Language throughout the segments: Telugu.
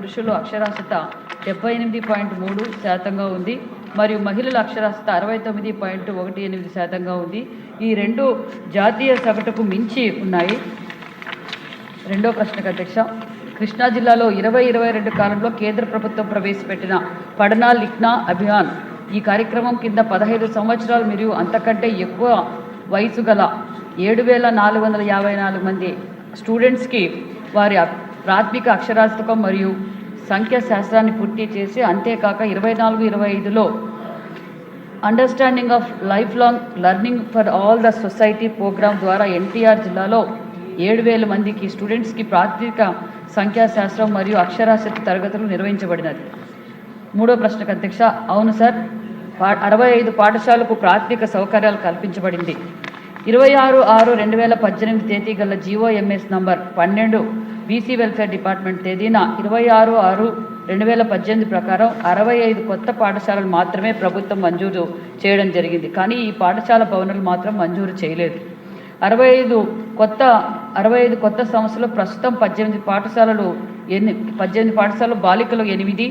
పురుషుల అక్షరాస్యత 78.3% ఉంది మరియు మహిళల అక్షరాస్యత 69.18% ఉంది. ఈ రెండు జాతీయ సగటుకు మించి ఉన్నాయి. రెండో ప్రశ్నకు అధ్యక్ష, కృష్ణా జిల్లాలో 2022 కాలంలో కేంద్ర ప్రభుత్వం ప్రవేశపెట్టిన పఢనా లిఖనా అభియాన్ ఈ కార్యక్రమం కింద 15 సంవత్సరాలు మరియు అంతకంటే ఎక్కువ వయసు గల 7,454 మంది స్టూడెంట్స్కి వారి ప్రాథమిక అక్షరాస్యతం మరియు సంఖ్యా శాస్త్రాన్ని పూర్తి చేసి అంతేకాక 24-25లో understanding of life long learning for all the society program ద్వారా ఎన్టీఆర్ జిల్లాలో 7,000 మందికి స్టూడెంట్స్కి ప్రాథమిక సంఖ్యాశాస్త్రం మరియు అక్షరాస్యత తరగతులు నిర్వహించబడినది. మూడో ప్రశ్నకు అధ్యక్ష, అవును సార్, 65 పాఠశాలకు ప్రాథమిక సౌకర్యాలు కల్పించబడింది. 26/6/2018 తేదీ గల GOMS number 12 BC welfare department తేదీన 26/6/2018 ప్రకారం 65 కొత్త పాఠశాలలు మాత్రమే ప్రభుత్వం మంజూరు చేయడం జరిగింది. కానీ ఈ పాఠశాల భవనాలు మాత్రం మంజూరు చేయలేదు. 65 కొత్త సంస్థలు ప్రస్తుతం 18 పాఠశాలలు బాలికలు 8,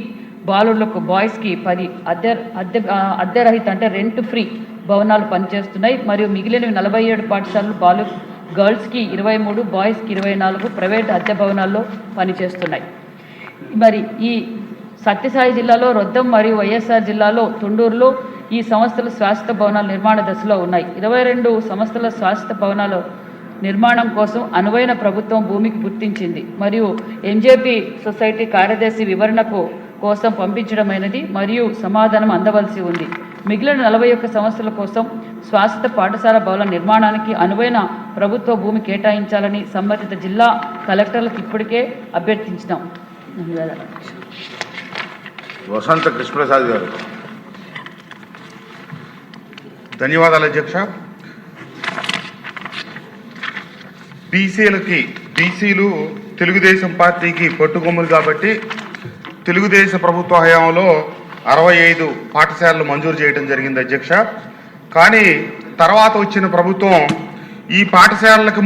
బాలులకు బాయ్స్కి 10 అద్దెరహిత అంటే రెంట్ ఫ్రీ భవనాలు పనిచేస్తున్నాయి. మరియు మిగిలిన 47 పాఠశాలలు గర్ల్స్కి 23, బాయ్స్కి 24 ప్రైవేట్ అద్దె భవనాల్లో పనిచేస్తున్నాయి. మరి ఈ సత్యసాయి జిల్లాలో రొద్దం మరియు వైఎస్ఆర్ జిల్లాలో తుండూరులో ఈ సంస్థలు శాశ్వత భవనాల నిర్మాణ దశలో ఉన్నాయి. 22 సంస్థల శాశ్వత భవనాల నిర్మాణం కోసం అనువైన ప్రభుత్వం భూమికి గుర్తించింది మరియు ఎంజేపీ సొసైటీ కార్యదర్శి వివరణ కోసం పంపించడమైనది మరియు సమాధానం అందవలసి ఉంది. మిగిలిన 41 సంస్థల కోసం శాశ్వత పాఠశాల భవన నిర్మాణానికి అనువైన ప్రభుత్వ భూమి కేటాయించాలని సంబంధిత జిల్లా కలెక్టర్లకు ఇప్పటికే అభ్యర్థించినాం. వసంత కృష్ణప్రసాద్ గారు. ధన్యవాదాలు అధ్యక్ష. బీసీలు తెలుగుదేశం పార్టీకి పట్టుకొమ్ములు కాబట్టి తెలుగుదేశం ప్రభుత్వ హయాంలో 65 పాఠశాలలు మంజూరు చేయడం జరిగింది అధ్యక్ష. కానీ తర్వాత వచ్చిన ప్రభుత్వం ఈ పాఠశాలలకు